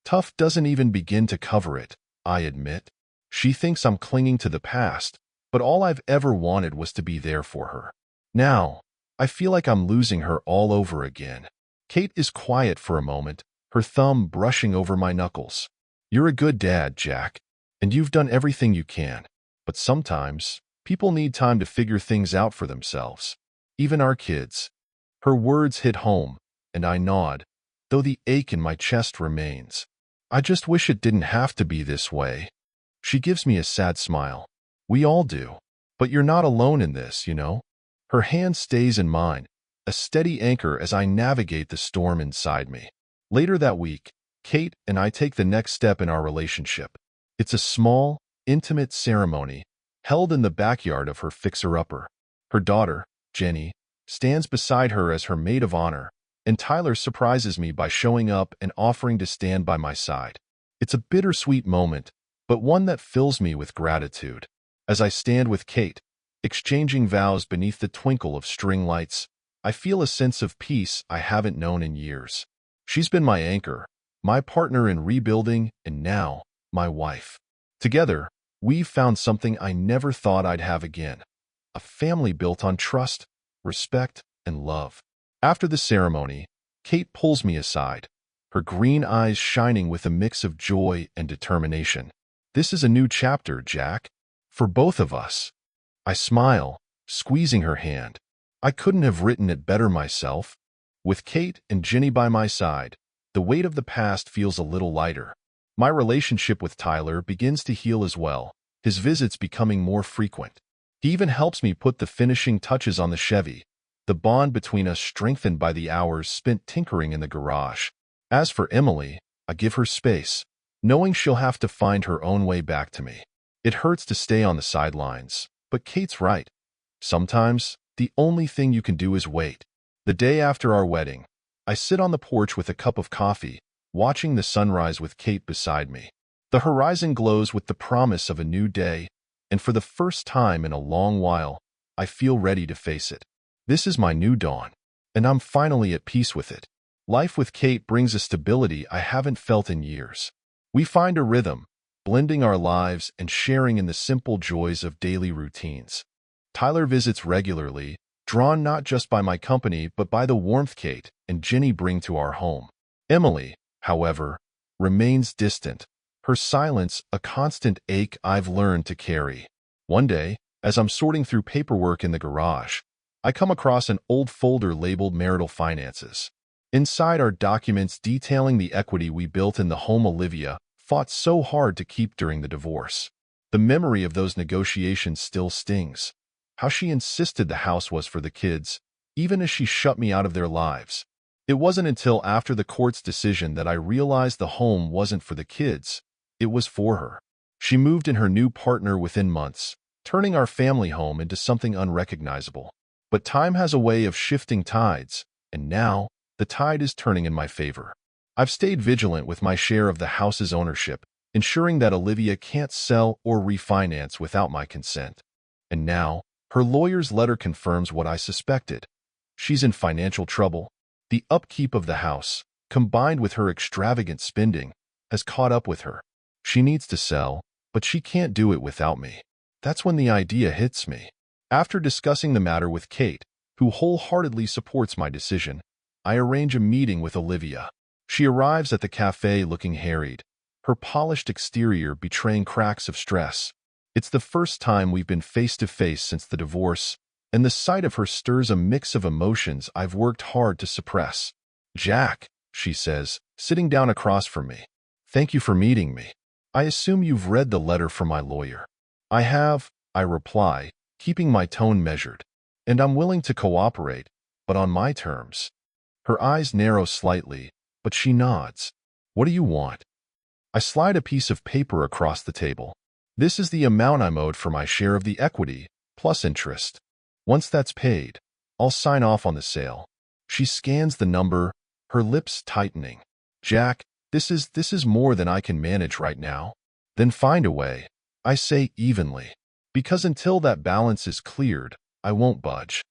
Tough doesn't even begin to cover it, I admit. She thinks I'm clinging to the past, but all I've ever wanted was to be there for her. Now, I feel like I'm losing her all over again. Kate is quiet for a moment, her thumb brushing over my knuckles. You're a good dad, Jack, and you've done everything you can. But sometimes, people need time to figure things out for themselves. Even our kids. Her words hit home, and I nod, though the ache in my chest remains. I just wish it didn't have to be this way. She gives me a sad smile. We all do. But you're not alone in this, you know? Her hand stays in mine, a steady anchor as I navigate the storm inside me. Later that week, Kate and I take the next step in our relationship. It's a small, intimate ceremony held in the backyard of her fixer-upper. Her daughter, Jenny, stands beside her as her maid of honor, and Tyler surprises me by showing up and offering to stand by my side. It's a bittersweet moment, but one that fills me with gratitude. As I stand with Kate, exchanging vows beneath the twinkle of string lights, I feel a sense of peace I haven't known in years. She's been my anchor, my partner in rebuilding, and now, my wife. Together, we've found something I never thought I'd have again. A family built on trust, respect, and love. After the ceremony, Kate pulls me aside, her green eyes shining with a mix of joy and determination. This is a new chapter, Jack. For both of us. I smile, squeezing her hand. I couldn't have written it better myself. With Kate and Jenny by my side, the weight of the past feels a little lighter. My relationship with Tyler begins to heal as well, his visits becoming more frequent. He even helps me put the finishing touches on the Chevy, the bond between us strengthened by the hours spent tinkering in the garage. As for Emily, I give her space, knowing she'll have to find her own way back to me. It hurts to stay on the sidelines, but Kate's right. Sometimes, the only thing you can do is wait. The day after our wedding, I sit on the porch with a cup of coffee, watching the sunrise with Kate beside me. The horizon glows with the promise of a new day, and for the first time in a long while, I feel ready to face it. This is my new dawn, and I'm finally at peace with it. Life with Kate brings a stability I haven't felt in years. We find a rhythm, blending our lives and sharing in the simple joys of daily routines. Tyler visits regularly, drawn not just by my company but by the warmth Kate and Jenny bring to our home. Emily, however, remains distant, her silence a constant ache I've learned to carry. One day, as I'm sorting through paperwork in the garage, I come across an old folder labeled Marital Finances. Inside are documents detailing the equity we built in the home Olivia fought so hard to keep during the divorce. The memory of those negotiations still stings. How she insisted the house was for the kids, even as she shut me out of their lives. It wasn't until after the court's decision that I realized the home wasn't for the kids, it was for her. She moved in her new partner within months, turning our family home into something unrecognizable. But time has a way of shifting tides, and now, the tide is turning in my favor. I've stayed vigilant with my share of the house's ownership, ensuring that Olivia can't sell or refinance without my consent. And now, her lawyer's letter confirms what I suspected. She's in financial trouble. The upkeep of the house, combined with her extravagant spending, has caught up with her. She needs to sell, but she can't do it without me. That's when the idea hits me. After discussing the matter with Kate, who wholeheartedly supports my decision, I arrange a meeting with Olivia. She arrives at the cafe looking harried, her polished exterior betraying cracks of stress. It's the first time we've been face-to-face since the divorce, and the sight of her stirs a mix of emotions I've worked hard to suppress. "Jack," she says, sitting down across from me. "Thank you for meeting me. I assume you've read the letter from my lawyer." "I have," I reply, keeping my tone measured. "And I'm willing to cooperate, but on my terms." Her eyes narrow slightly, but she nods. "What do you want?" I slide a piece of paper across the table. "This is the amount I'm owed for my share of the equity, plus interest. Once that's paid, I'll sign off on the sale." She scans the number, her lips tightening. "Jack, this is more than I can manage right now." "Then find a way," I say evenly. Because until that balance is cleared, I won't budge.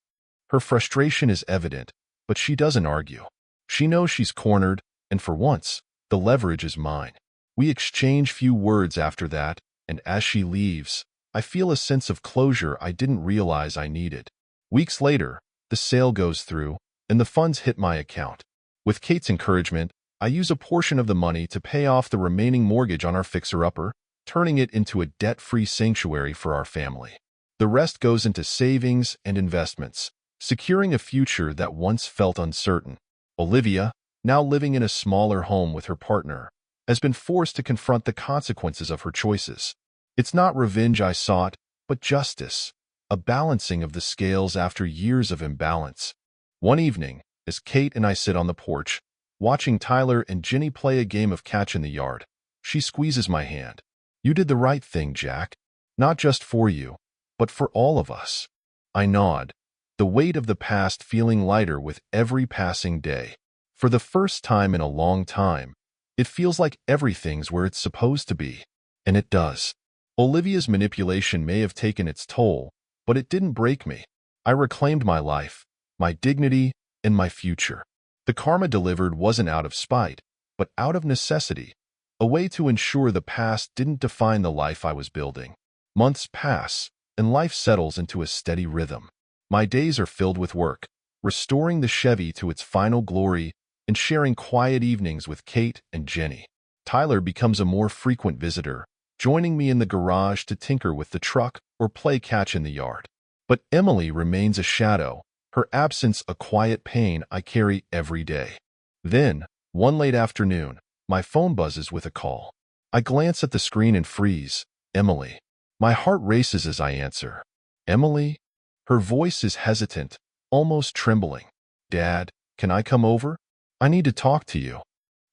Her frustration is evident, but she doesn't argue. She knows she's cornered, and for once, the leverage is mine. We exchange few words after that, and as she leaves, I feel a sense of closure I didn't realize I needed. Weeks later, the sale goes through, and the funds hit my account. With Kate's encouragement, I use a portion of the money to pay off the remaining mortgage on our fixer-upper, turning it into a debt-free sanctuary for our family. The rest goes into savings and investments, securing a future that once felt uncertain. Olivia, now living in a smaller home with her partner, has been forced to confront the consequences of her choices. It's not revenge I sought, but justice, a balancing of the scales after years of imbalance. One evening, as Kate and I sit on the porch, watching Tyler and Jenny play a game of catch in the yard, she squeezes my hand. "You did the right thing, Jack. Not just for you, but for all of us." I nod, the weight of the past feeling lighter with every passing day. For the first time in a long time, it feels like everything's where it's supposed to be. And it does. Olivia's manipulation may have taken its toll, but it didn't break me. I reclaimed my life, my dignity, and my future. The karma delivered wasn't out of spite, but out of necessity, a way to ensure the past didn't define the life I was building. Months pass, and life settles into a steady rhythm. My days are filled with work, restoring the Chevy to its final glory and sharing quiet evenings with Kate and Jenny. Tyler becomes a more frequent visitor, joining me in the garage to tinker with the truck or play catch in the yard. But Emily remains a shadow, her absence a quiet pain I carry every day. Then, one late afternoon, my phone buzzes with a call. I glance at the screen and freeze. Emily. My heart races as I answer. Emily? Her voice is hesitant, almost trembling. Dad, can I come over? I need to talk to you.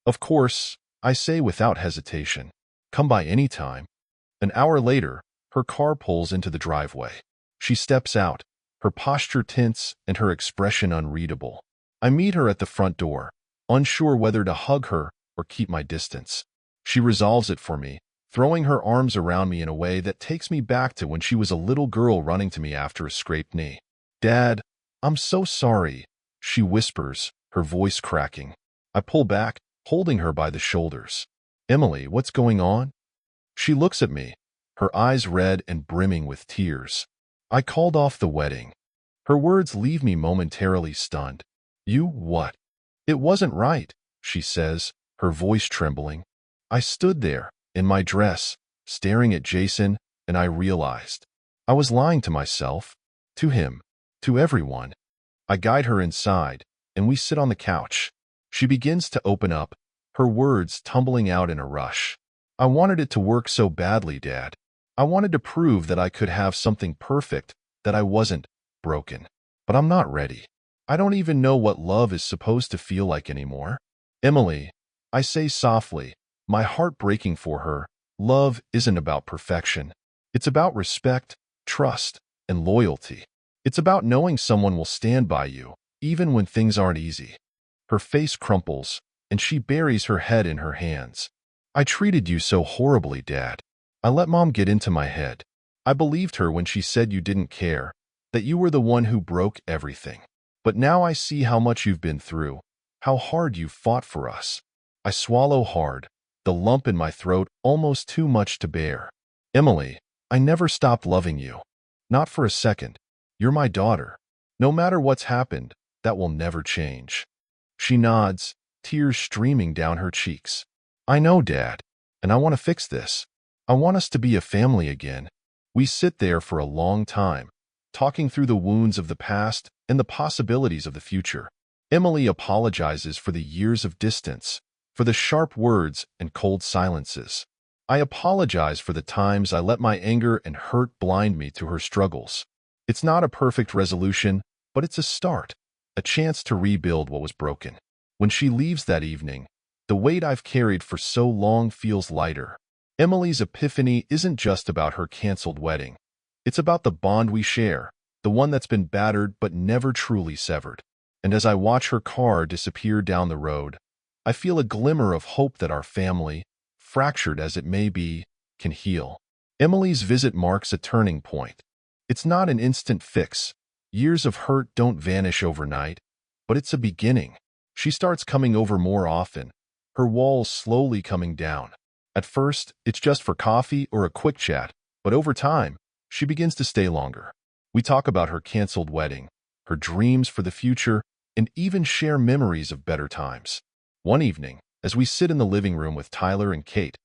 Of course, I say without hesitation. Come by any time. An hour later, her car pulls into the driveway. She steps out, her posture tense and her expression unreadable. I meet her at the front door, unsure whether to hug her or keep my distance. She resolves it for me, throwing her arms around me in a way that takes me back to when she was a little girl running to me after a scraped knee. Dad, I'm so sorry, she whispers, her voice cracking. I pull back, holding her by the shoulders. Emily, what's going on? She looks at me, her eyes red and brimming with tears. I called off the wedding. Her words leave me momentarily stunned. You what? It wasn't right, she says, her voice trembling. I stood there, in my dress, staring at Jason, and I realized I was lying to myself, to him, to everyone. I guide her inside, and we sit on the couch. She begins to open up, her words tumbling out in a rush. I wanted it to work so badly, Dad. I wanted to prove that I could have something perfect, that I wasn't broken. But I'm not ready. I don't even know what love is supposed to feel like anymore. Emily, I say softly, my heart breaking for her, love isn't about perfection. It's about respect, trust, and loyalty. It's about knowing someone will stand by you, even when things aren't easy. Her face crumples, and she buries her head in her hands. I treated you so horribly, Dad. I let Mom get into my head. I believed her when she said you didn't care, that you were the one who broke everything. But now I see how much you've been through, how hard you fought for us. I swallow hard, the lump in my throat almost too much to bear. Emily, I never stopped loving you. Not for a second. You're my daughter. No matter what's happened, that will never change. She nods, tears streaming down her cheeks. I know, Dad, and I want to fix this. I want us to be a family again. We sit there for a long time, talking through the wounds of the past and the possibilities of the future. Emily apologizes for the years of distance, for the sharp words and cold silences. I apologize for the times I let my anger and hurt blind me to her struggles. It's not a perfect resolution, but it's a start, a chance to rebuild what was broken. When she leaves that evening, the weight I've carried for so long feels lighter. Emily's epiphany isn't just about her canceled wedding. It's about the bond we share, the one that's been battered but never truly severed. And as I watch her car disappear down the road, I feel a glimmer of hope that our family, fractured as it may be, can heal. Emily's visit marks a turning point. It's not an instant fix. Years of hurt don't vanish overnight, but it's a beginning. She starts coming over more often, her walls slowly coming down. At first, it's just for coffee or a quick chat, but over time, she begins to stay longer. We talk about her canceled wedding, her dreams for the future, and even share memories of better times. One evening, as we sit in the living room with Tyler and Kate,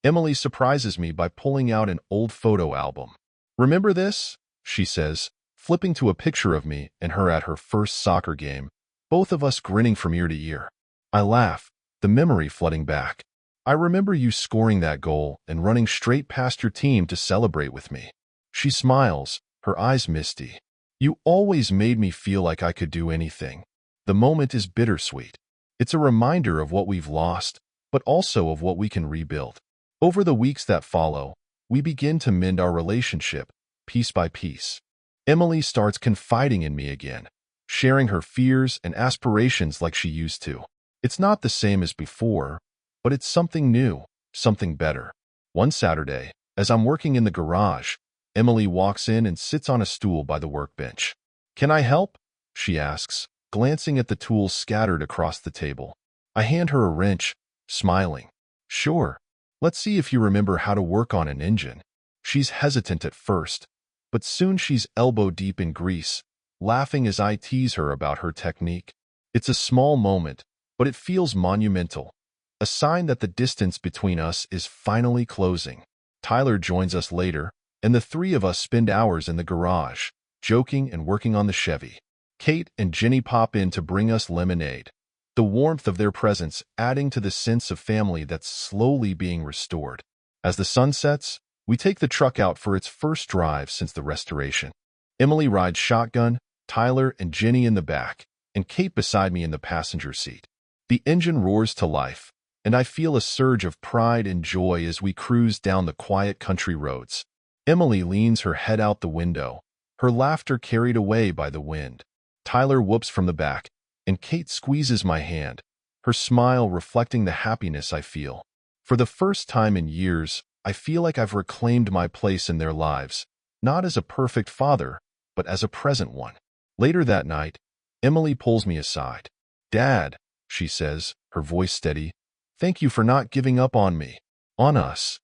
Emily surprises me by pulling out an old photo album. Remember this? She says, flipping to a picture of me and her at her first soccer game, both of us grinning from ear to ear. I laugh, the memory flooding back. I remember you scoring that goal and running straight past your team to celebrate with me. She smiles, her eyes misty. You always made me feel like I could do anything. The moment is bittersweet. It's a reminder of what we've lost, but also of what we can rebuild. Over the weeks that follow, we begin to mend our relationship, piece by piece. Emily starts confiding in me again, sharing her fears and aspirations like she used to. It's not the same as before, but it's something new, something better. One Saturday, as I'm working in the garage, Emily walks in and sits on a stool by the workbench. Can I help? She asks, glancing at the tools scattered across the table. I hand her a wrench, smiling. Sure. Let's see if you remember how to work on an engine. She's hesitant at first, but soon she's elbow-deep in grease, laughing as I tease her about her technique. It's a small moment, but it feels monumental, a sign that the distance between us is finally closing. Tyler joins us later, and the three of us spend hours in the garage, joking and working on the Chevy. Kate and Jenny pop in to bring us lemonade, the warmth of their presence adding to the sense of family that's slowly being restored. As the sun sets, we take the truck out for its first drive since the restoration. Emily rides shotgun, Tyler and Jenny in the back, and Kate beside me in the passenger seat. The engine roars to life, and I feel a surge of pride and joy as we cruise down the quiet country roads. Emily leans her head out the window, her laughter carried away by the wind. Tyler whoops from the back, and Kate squeezes my hand, her smile reflecting the happiness I feel. For the first time in years, I feel like I've reclaimed my place in their lives, not as a perfect father, but as a present one. Later that night, Emily pulls me aside. "Dad," she says, her voice steady, "thank you for not giving up on me, on us."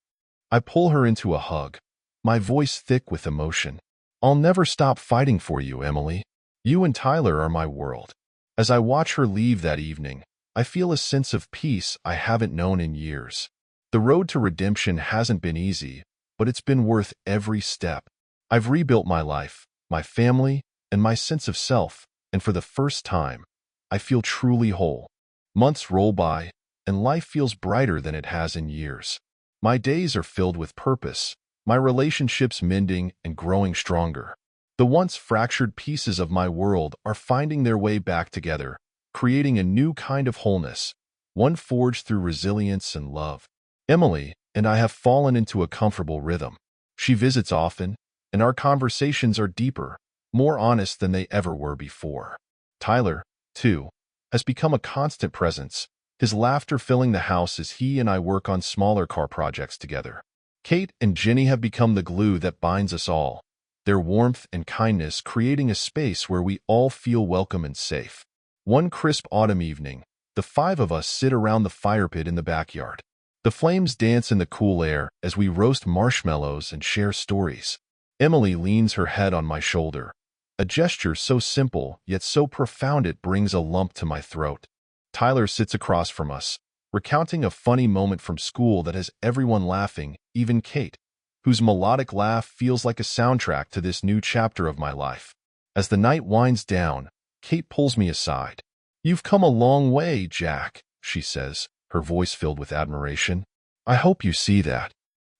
I pull her into a hug, my voice thick with emotion. "I'll never stop fighting for you, Emily. You and Tyler are my world." As I watch her leave that evening, I feel a sense of peace I haven't known in years. The road to redemption hasn't been easy, but it's been worth every step. I've rebuilt my life, my family, and my sense of self, and for the first time, I feel truly whole. Months roll by, and life feels brighter than it has in years. My days are filled with purpose, my relationships mending and growing stronger. The once fractured pieces of my world are finding their way back together, creating a new kind of wholeness, one forged through resilience and love. Emily and I have fallen into a comfortable rhythm. She visits often, and our conversations are deeper, more honest than they ever were before. Tyler, too, has become a constant presence, his laughter filling the house as he and I work on smaller car projects together. Kate and Jenny have become the glue that binds us all, their warmth and kindness creating a space where we all feel welcome and safe. One crisp autumn evening, the five of us sit around the fire pit in the backyard. The flames dance in the cool air as we roast marshmallows and share stories. Emily leans her head on my shoulder, a gesture so simple yet so profound it brings a lump to my throat. Tyler sits across from us, recounting a funny moment from school that has everyone laughing, even Kate, whose melodic laugh feels like a soundtrack to this new chapter of my life. As the night winds down, Kate pulls me aside. "You've come a long way, Jack," she says, her voice filled with admiration. "I hope you see that."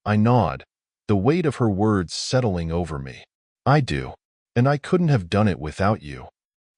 I nod, the weight of her words settling over me. "I do, and I couldn't have done it without you."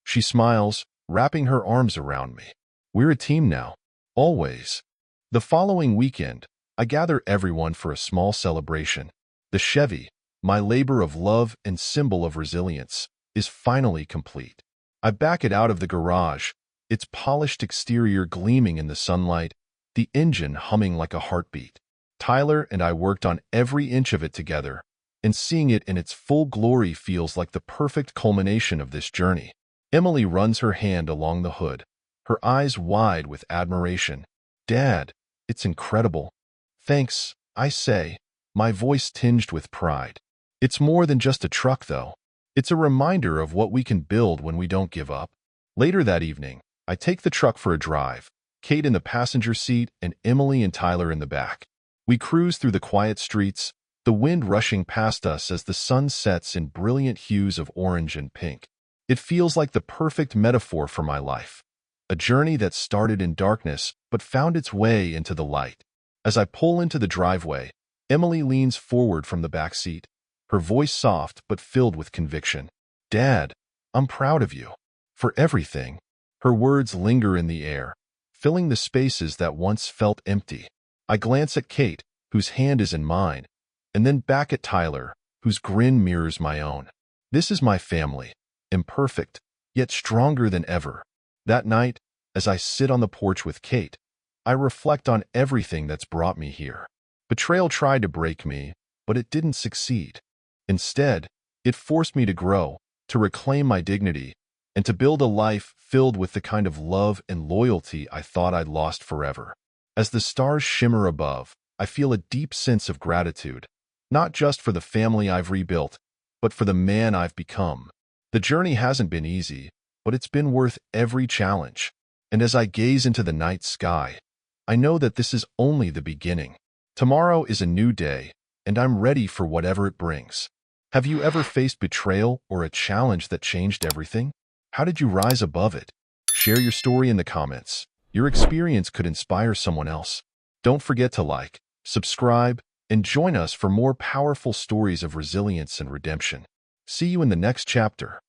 She smiles, wrapping her arms around me. "We're a team now, always." The following weekend, I gather everyone for a small celebration. The Chevy, my labor of love and symbol of resilience, is finally complete. I back it out of the garage, its polished exterior gleaming in the sunlight, the engine humming like a heartbeat. Tyler and I worked on every inch of it together, and seeing it in its full glory feels like the perfect culmination of this journey. Emily runs her hand along the hood, her eyes wide with admiration. "Dad, it's incredible." "Thanks," I say, my voice tinged with pride. It's more than just a truck, though. It's a reminder of what we can build when we don't give up. Later that evening, I take the truck for a drive, Kate in the passenger seat and Emily and Tyler in the back. We cruise through the quiet streets, the wind rushing past us as the sun sets in brilliant hues of orange and pink. It feels like the perfect metaphor for my life, a journey that started in darkness but found its way into the light. As I pull into the driveway, Emily leans forward from the back seat, her voice soft but filled with conviction. "Dad, I'm proud of you. For everything." Her words linger in the air, filling the spaces that once felt empty. I glance at Kate, whose hand is in mine, and then back at Tyler, whose grin mirrors my own. This is my family, imperfect, yet stronger than ever. That night, as I sit on the porch with Kate, I reflect on everything that's brought me here. Betrayal tried to break me, but it didn't succeed. Instead, it forced me to grow, to reclaim my dignity, and to build a life filled with the kind of love and loyalty I thought I'd lost forever. As the stars shimmer above, I feel a deep sense of gratitude, not just for the family I've rebuilt, but for the man I've become. The journey hasn't been easy, but it's been worth every challenge. And as I gaze into the night sky, I know that this is only the beginning. Tomorrow is a new day, and I'm ready for whatever it brings. Have you ever faced betrayal or a challenge that changed everything? How did you rise above it? Share your story in the comments. Your experience could inspire someone else. Don't forget to like, subscribe, and join us for more powerful stories of resilience and redemption. See you in the next chapter.